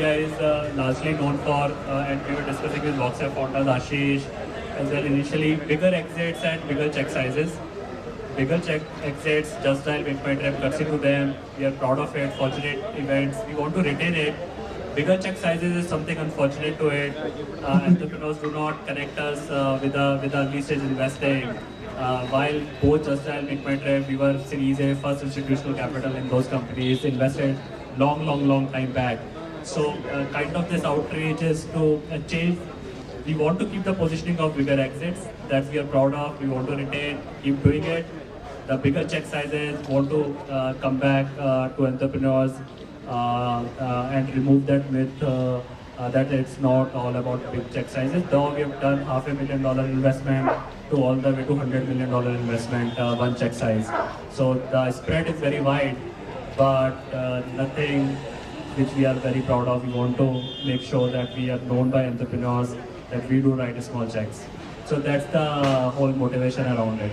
India is largely known for, and we were discussing with WhatsApp founders Ashish, as well initially bigger exits and bigger check sizes. Bigger check exits, Just Dial, Make My Trip, courtesy to them. We are proud of it, fortunate events. We want to retain it. Bigger check sizes is something unfortunate to it. Entrepreneurs do not connect us with early stage investing. While both Just Dial, Make My Trip, we were Series A, first institutional capital in those companies, invested long time back. So kind of this outreach is to change. We want to keep the positioning of bigger exits that we are proud of. We want to retain, keep doing it. The bigger check sizes want to come back to entrepreneurs and remove that myth that it's not all about big check sizes. Though we have done $500,000 investment to all the way to $100 million investment, one check size. So the spread is very wide, but nothing which we are very proud of. We want to make sure that we are known by entrepreneurs, that we do write small checks. So that's the whole motivation around it.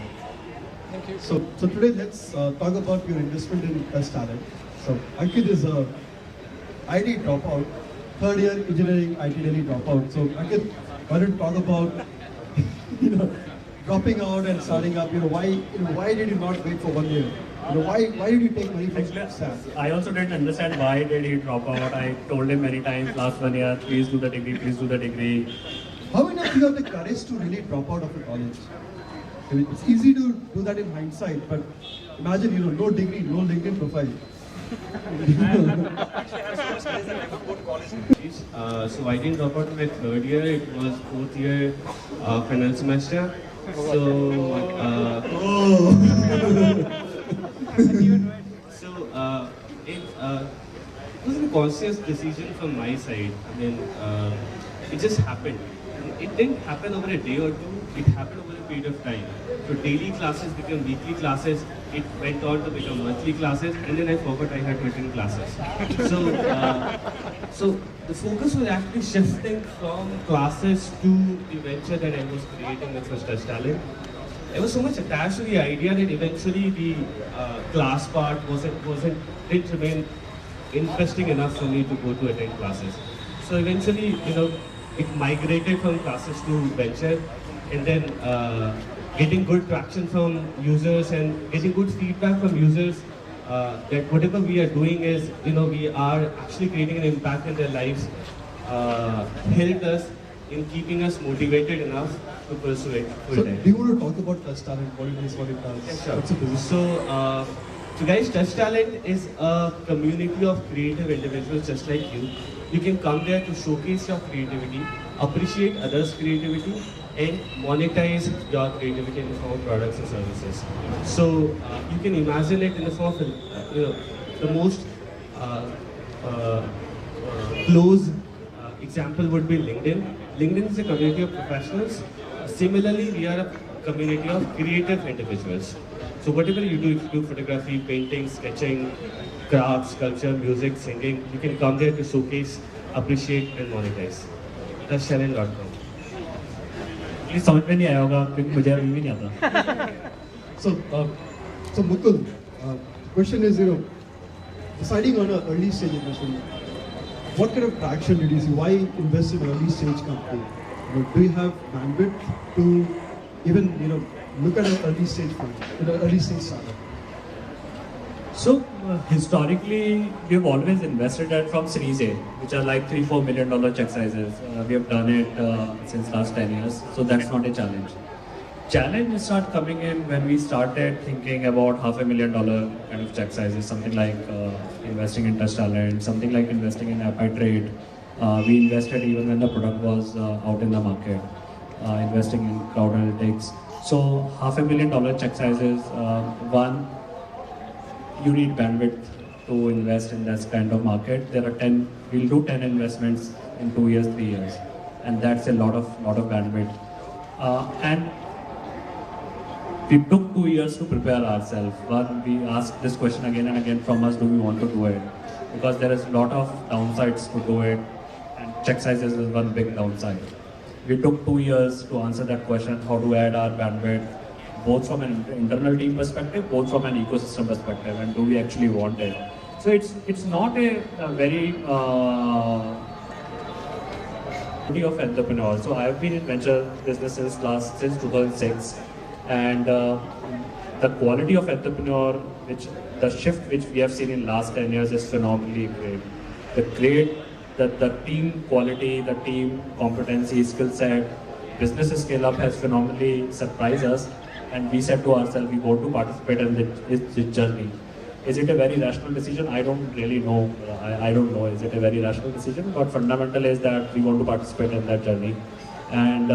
Thank you. So today let's talk about your investment in Plus Talent. So Ankit is a IT dropout, third year engineering IT Delhi dropout. So Ankit, why don't you talk about dropping out and starting up? Why did you not wait for 1 year? Why did you take money from SAM? I also didn't understand why did he drop out. I told him many times last 1 year, please do the degree, please do the degree. How enough you have the courage to really drop out of a college? It's easy to do that in hindsight, but imagine, no degree, no LinkedIn profile. So I didn't drop out my third year, it was fourth year final semester. It wasn't a conscious decision from my side. I mean, it just happened. It didn't happen over a day or two, it happened over a period of time. So daily classes became weekly classes, it went on to become monthly classes, and then I forgot I had written classes. So the focus was actually shifting from classes to the venture that I was creating, which was Just Talent. I was so much attached to the idea that eventually the class part didn't remain interesting enough for me to go to attend classes. So eventually, it migrated from classes to venture, and then getting good traction from users and getting good feedback from users that whatever we are doing is, we are actually creating an impact in their lives, helped us in keeping us motivated enough to pursue it full time. Do you want to talk about Plus Talent, what it is, what it does? Yeah, sure. So guys, Just Talent is a community of creative individuals just like you. You can come there to showcase your creativity, appreciate others' creativity, and monetize your creativity in the form of products and services. So you can imagine it in the form of, the most close example would be LinkedIn. LinkedIn is a community of professionals. Similarly, we are a community of creative individuals. So whatever you do, if you do photography, painting, sketching, crafts, sculpture, music, singing, you can come there to showcase, appreciate and monetize. That's Talent.com. Please समझ में नहीं आया होगा क्योंकि मुझे अभी भी नहीं आता. So Mukul, the question is, deciding on an early stage investment, what kind of traction did you see? Why invest in an early stage company? Do you have bandwidth to even, look at an early stage fund, an early stage startup? So historically, we've always invested at from Series A, which are like $3-4 million check sizes. We have done it since last 10 years, so that's not a challenge. Challenge start coming in when we started thinking about $500,000 kind of check sizes, something like investing in Just Talent, something like investing in AppITrade. We invested even when the product was out in the market, investing in Crowd Analytics. So $500,000 check sizes, one, you need bandwidth to invest in this kind of market. We'll do 10 investments in 2 years, 3 years, and that's a lot of bandwidth. And we took 2 years to prepare ourselves. One, we asked this question again and again from us: do we want to do it? Because there is a lot of downsides to do it, and check sizes is one big downside. We took 2 years to answer that question: how to add our bandwidth, both from an internal team perspective, both from an ecosystem perspective, and do we actually want it? So it's not a very of entrepreneurs. So I've been in venture businesses since 2006, and the quality of entrepreneur, the shift which we have seen in last 10 years is phenomenally great. The team quality, the team competency, skill set, business scale up has phenomenally surprised us, and we said to ourselves we want to participate in this journey. Is it a very rational decision? I don't really know. I don't know. Is it a very rational decision? But fundamental is that we want to participate in that journey, and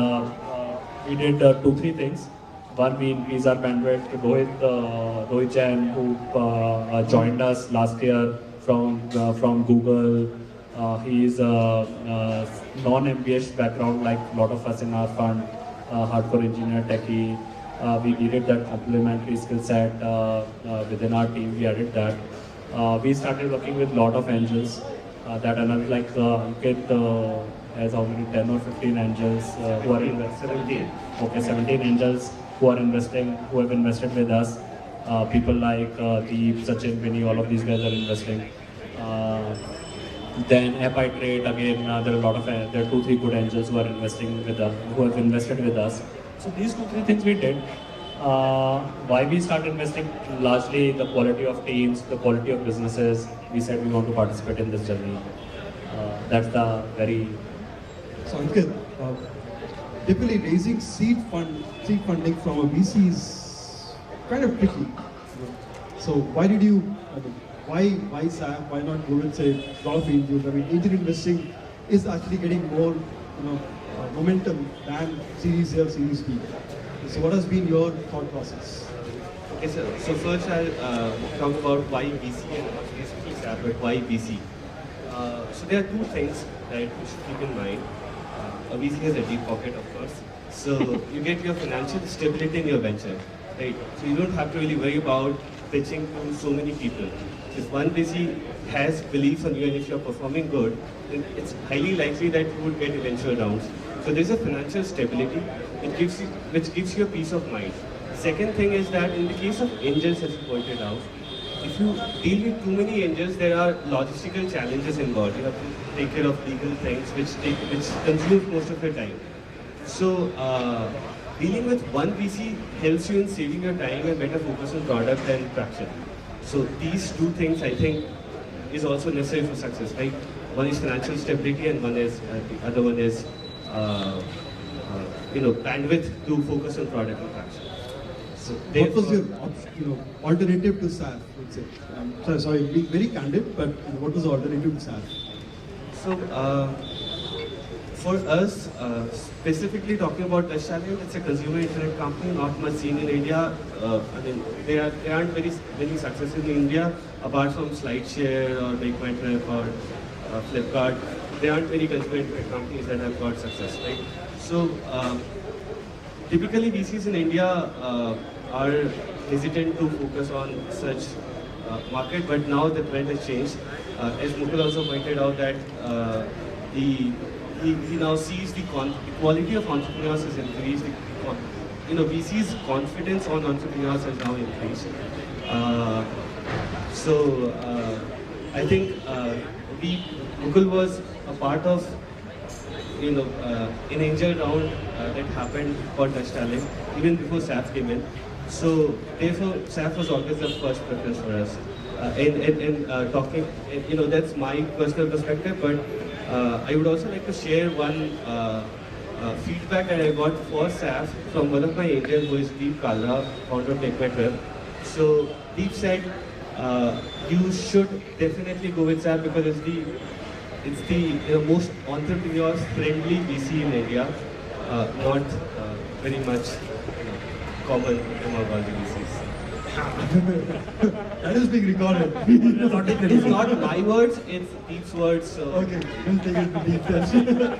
we did 2-3 things. One, we increased our bandwidth. Rohit Jain, who joined us last year from Google. He is a non-MBA background like a lot of us in our fund, hardcore engineer, techie. We needed that complementary skill set within our team. We added that. We started working with a lot of angels. That another like Ankit has how many 10 or 15 angels who are invested. 17. Okay, 17 angels who are investing, who have invested with us. People like Deep, Sachin, Vinny, all of these guys are investing. Then AppITrade again. There are a lot of there are 2-3 good angels who are investing with us, who have invested with us. So these 2-3 things we did. Why we started investing? Largely the quality of teams, the quality of businesses. We said we want to participate in this journey. That's the very. So Ankit, typically raising seed funding from a VC is kind of tricky. So why did you? Why SAF? Why not go and say a lot of angels? I mean, angel investing is actually getting more, momentum than Series A or Series B. So what has been your thought process? Okay, sir. So first I'll talk about why VC and not basically SAP, but why VC. So there are 2 things that you should keep in mind. A VC has a deep pocket, of course. So you get your financial stability in your venture, right? So you don't have to really worry about pitching to so many people. If one VC has belief on you and if you're performing good, then it's highly likely that you would get eventual rounds. So there's a financial stability which gives you a peace of mind. Second thing is that in the case of angels, as you pointed out, if you deal with too many angels, there are logistical challenges involved. You have to take care of legal things which consume most of your time. So dealing with one VC helps you in saving your time and better focus on product and traction. So these 2 things I think is also necessary for success, right? One is financial stability and the other one is bandwidth to focus on product and traction. So what was your alternative to SAF? Let's say. Sorry, being very candid, but what was the alternative to SAF? So for us, specifically talking about TouchTalent, it's a consumer internet company, not much seen in India. I mean, there aren't very many successes in India apart from SlideShare or MakeMyTrip or Flipkart. There aren't many consumer internet companies that have got success, right? So typically VCs in India are hesitant to focus on such market, but now the trend has changed. As Mukul also pointed out that he now sees the quality of entrepreneurs has increased. VC's confidence on entrepreneurs has now increased. I think Mukul was a part of an angel round that happened for TouchTalent even before SAF came in. So therefore, SAF was always the first preference for us. Talking, that's my personal perspective, but I would also like to share one feedback that I got for SAF from one of my angels, who is Deep Kalra, founder of MakeMyTrip. So Deep said, you should definitely go with SAF because it's the most entrepreneurs-friendly VC in India, not very much common among all the VCs. That is being recorded. It's not my words, it's Deep's words. So. Okay, we'll take it to Deep then.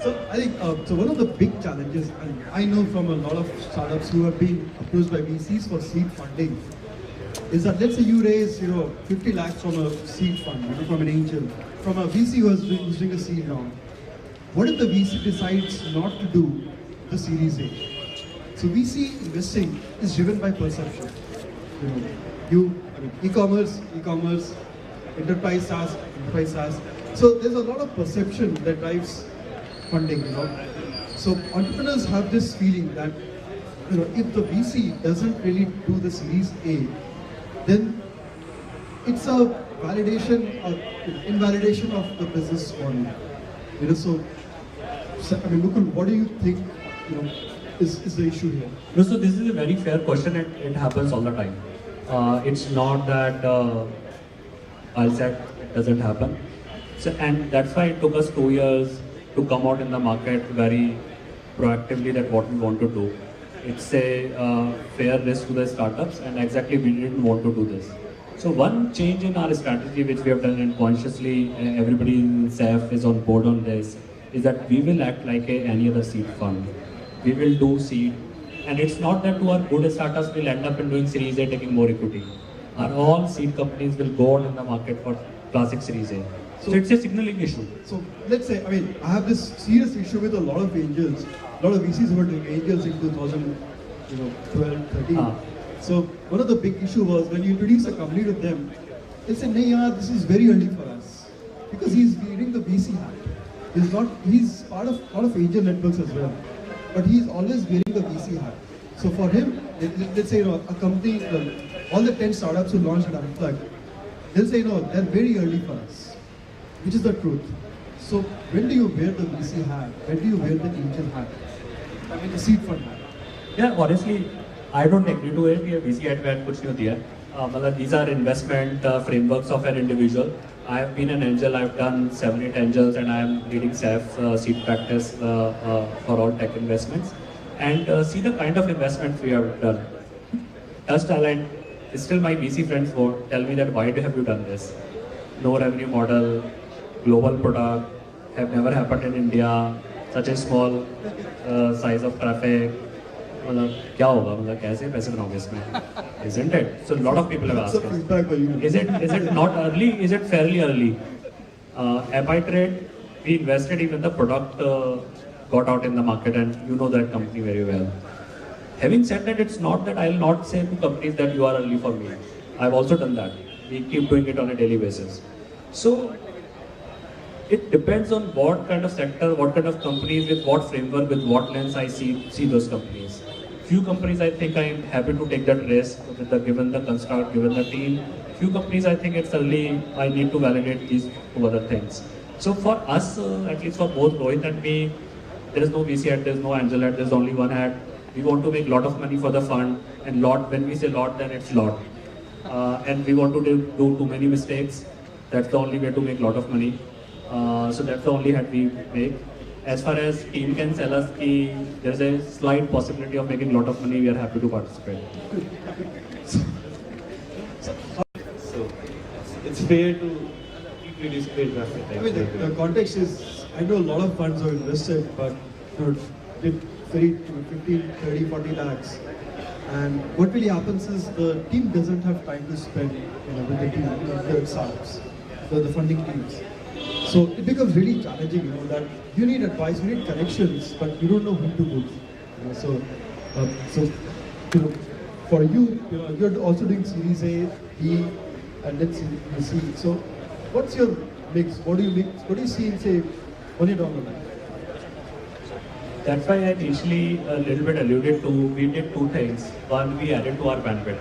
So I think so one of the big challenges, and I know from a lot of startups who have been approached by VCs for seed funding, is that let's say you raise 50 lakhs from a seed fund, from an angel, from a VC who is doing a seed round. What if the VC decides not to do the Series A? So VC investing is driven by perception. E-commerce, enterprise SaaS. So there's a lot of perception that drives funding, you know. So entrepreneurs have this feeling that, you know, if the VC doesn't really do the Series A, then it's a validation or invalidation of the business model. You know, so I mean, Mukul, what do you think, you know, is the issue here? No, so this is a very fair question and it happens all the time. It's not that I'll say it doesn't happen. So, and that's why it took us 2 years to come out in the market very proactively that what we want to do. It's a fair risk to the startups and exactly we didn't want to do this. So one change in our strategy which we have done and consciously everybody in SAF is on board on this is that we will act like any other seed fund. We will do seed and it's not that to our good startups will end up in doing Series A taking more equity. Our all seed companies will go out in the market for classic Series A. So it's a signaling issue. So let's say, I mean, I have this serious issue with a lot of angels, a lot of VCs were doing angels in 2012, 13. So one of the big issue was when you introduce a company to them, they say, "Nahi yaar, this is very early for us," because he's wearing the VC hat. He's part of a lot of angel networks as well, but he's always wearing the VC hat. So for him, let's say, you know, a company, all the 10 startups who launched at Unplugged, they'll say, no, they're very early for us, which is the truth. So when do you wear the VC hat? When do you wear the angel hat? I mean, the seed fund hat. Yeah, honestly, I don't agree to it. ये VC hat में कुछ नहीं होती है. मतलब these are investment frameworks of an individual. I have been an angel. I've done 7-8 angels, and I am leading SAF seed practice for all tech investments. And see the kind of investments we have done. Touch Talent is still my VC friends would tell me that why have you done this? No revenue model, global product, have never happened in India. Such a small size of traffic. मतलब क्या होगा मतलब कैसे पैसे बनाओगे इसमें? Isn't it? So a lot of people have asked What's the feedback for you? Is it not early? Is it fairly early? Epitrade, we invested even the product got out in the market and you know that company very well. Having said that, it's not that I'll not say to companies that you are early for me. I've also done that. We keep doing it on a daily basis. So it depends on what kind of sector, what kind of companies, with what framework, with what lens I see those companies. Few companies I think I'm happy to take that risk given the construct, given the team. Few companies I think it's early, I need to validate these two other things. So for us, at least for both Rohit and me, there is no VC hat, there is no angel hat, there is only one hat. We want to make a lot of money for the fund, and lot, when we say lot, then it's lot. And we want to do too many mistakes. That's the only way to make a lot of money. So that's the only hat we make. As far as team can sell us, there's a slight possibility of making a lot of money, we are happy to participate. So it's fair to keep reducing traffic. I mean, the context is, I know a lot of funds are invested, but you know, did 15, 30, 40 lakhs. And what really happens is the team doesn't have time to spend, you know, with the team, you know, the startups, the funding teams. So it becomes really challenging, you know, that you need advice, you need connections, but you don't know who to go to. You know, so you know, for you, you know, you're also doing Series A, B, and let's see. So what's your mix? What do you mix? What do you see in, say, 1 year down the line? That's why I initially a little bit alluded to, we did two things. One, we added to our bandwidth.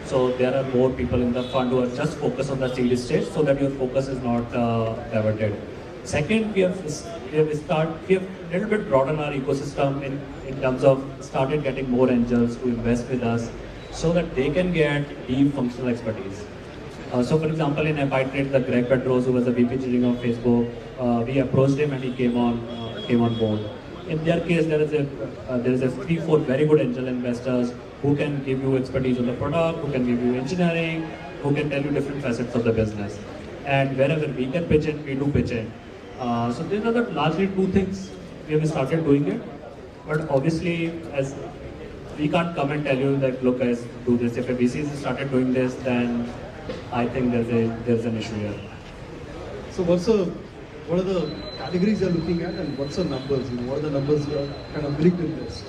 So there are more people in the fund who are just focused on the seed stage so that your focus is not diverted. Second, we have a little bit broadened our ecosystem in terms of started getting more angels to invest with us so that they can get deep functional expertise. So for example, in Epitrade, the Greg Petros, who was the VP engineering of Facebook, we approached him and he came on board. In their case, there is a 3-4 very good angel investors who can give you expertise on the product, who can give you engineering, who can tell you different facets of the business. And wherever we can pitch in, we do pitch in. So these are the largely two things we have started doing it. But obviously, as we can't come and tell you that, look guys, do this. If a VC started doing this, then I think there's an issue here. So what are the categories you're looking at, and what's the numbers? You know, what are the numbers you're kind of willing to invest?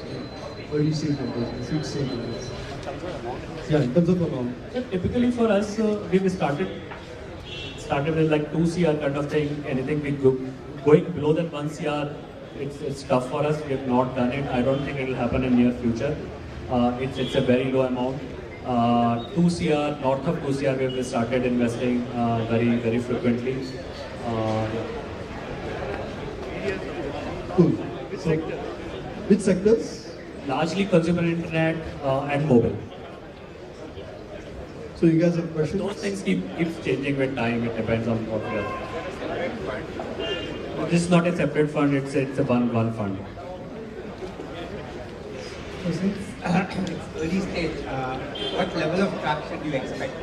Early stage numbers, seed stage numbers. Yeah, in terms of amount. So typically for us, we've started started with like 2 CR kind of thing. Anything we go, going below than 1 CR, it's tough for us. We have not done it. I don't think it will happen in near future. It's a very low amount. 2 CR, north of 2 CR, we have started investing very frequently. Cool. So, which sectors? Largely consumer internet and mobile. So you guys have questions? Those things keep changing with time. It depends on what we are. This is not a separate fund. It's a one fund. So since it's early stage, what level of traction do you expect?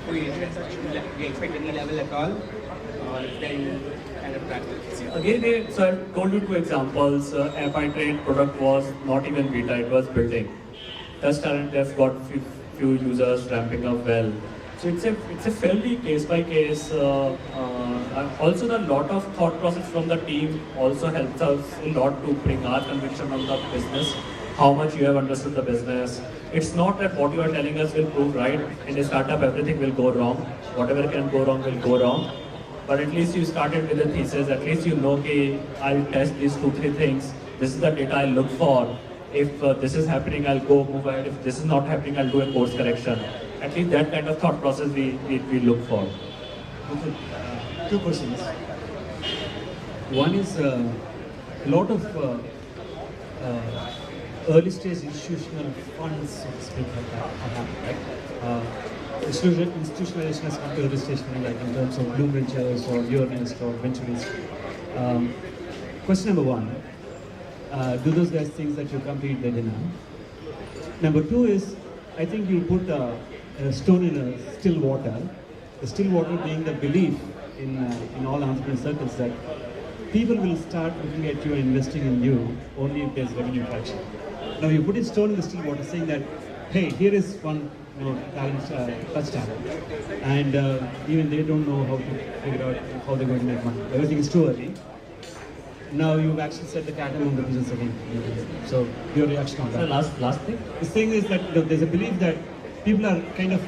Do you expect any level at all? Or is there any kind of traction? Again, so I told you 2 examples. AppITrade product was not even beta, it was building. Just Talent have got few users ramping up well. So it's a fairly case by case. Also, the lot of thought process from the team also helps us a lot to bring our conviction on the business. How much you have understood the business. It's not that what you are telling us will prove right. In a startup, everything will go wrong. Whatever can go wrong will go wrong. But at least you started with a thesis. At least you know, okay, I'll test these 2-3 things. This is the data I'll look for. If this is happening, I'll go move ahead. If this is not happening, I'll do a course correction. At least that kind of thought process we look for. Okay. 2 questions. One is a lot of early stage institutional funds, so to speak, have happened, right? Institutionalization has come to early stage funding, like in terms of Bloom Ventures or Euronest or Venturist. Question number 1, do those guys think that you complete the dinner? Number 2 is, I think you put a stone in a still water. The still water being the belief in all entrepreneur circles that people will start looking at you and investing in you only if there's revenue traction. Now you put a stone in the still water saying that, hey, here is one talent, touch talent, and even they don't know how to figure out how they're going to make money. Everything is too early. Now you've actually set the cat among the pigeons again. So your reaction on that? The last thing. The thing is that there's a belief that people are kind of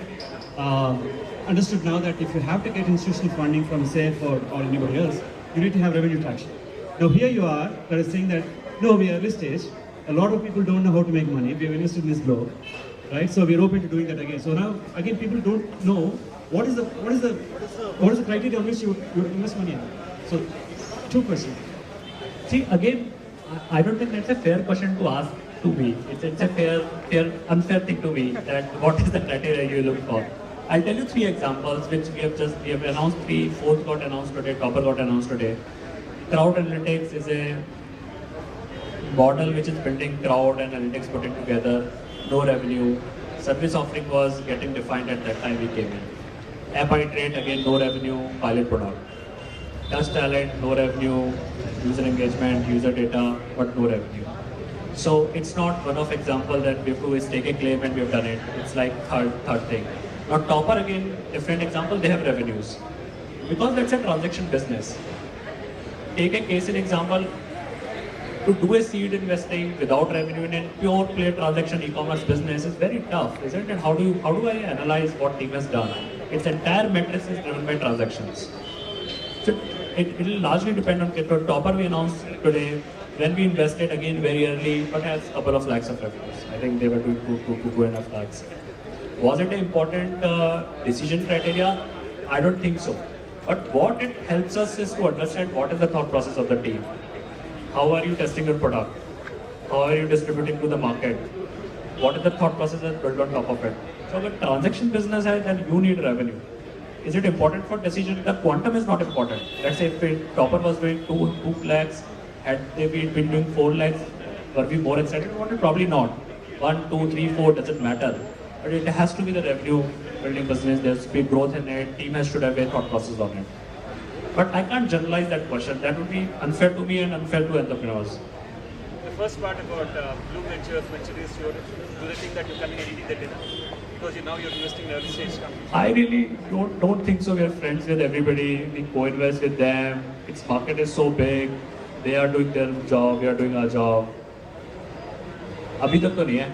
understood now that if you have to get institutional funding from SAFE or anybody else, you need to have revenue traction. Now here you are, that is saying that, no, we are early stage. A lot of people don't know how to make money. We have invested in this block, right? So we're open to doing that again. So now, again, people don't know what is the criteria on which you invest money in. So 2 questions. See, again, I don't think that's a fair question to ask to me. It's a unfair thing to me that what is the criteria you look for. I'll tell you 3 examples which we have announced 3, 4th got announced today, Topper got announced today. Crowd Analytics is a model which is building crowd and analytics putting together, no revenue. Service offering was getting defined at that time we came in. AppITrade, again, no revenue, pilot product. Touch Talent, no revenue, user engagement, user data, but no revenue. So it's not one of example that we have to stake a claim and we have done it. It's like third thing. Now Topper, again, different example, they have revenues. Because that's a transaction business. Take a case in example, to do a seed investing without revenue in a pure play transaction e-commerce business is very tough, isn't it? How do I analyze what team has done? Its entire metrics is driven by transactions. So it will largely depend on Topper we announced today. When we invested again very early, but has a couple of lakhs of revenues. I think they were doing 2.5 lakhs. Was it an important decision criteria? I don't think so. But what it helps us is to understand what is the thought process of the team. How are you testing your product? How are you distributing to the market? What is the thought process that's built on top of it? So the transaction business has, then you need revenue. Is it important for decision? The quantum is not important. Let's say if Topper was doing 2 lakhs, had they been doing 4 lakhs, were we more excited about it? Probably not. 1, 2, 3, 4 doesn't matter. But it has to be the revenue building business. There's big growth in it. Team has to have a thought process on it. But I can't generalize that question. That would be unfair to me and unfair to entrepreneurs. The first part about Bloom Ventures, Venturist, do they think that you can eat the dinner? Because now you're investing in early stage companies. I really don't think so. We are friends with everybody. We co-invest with them. Its market is so big. They are doing their job. We are doing our job. अभी तक तो नहीं है.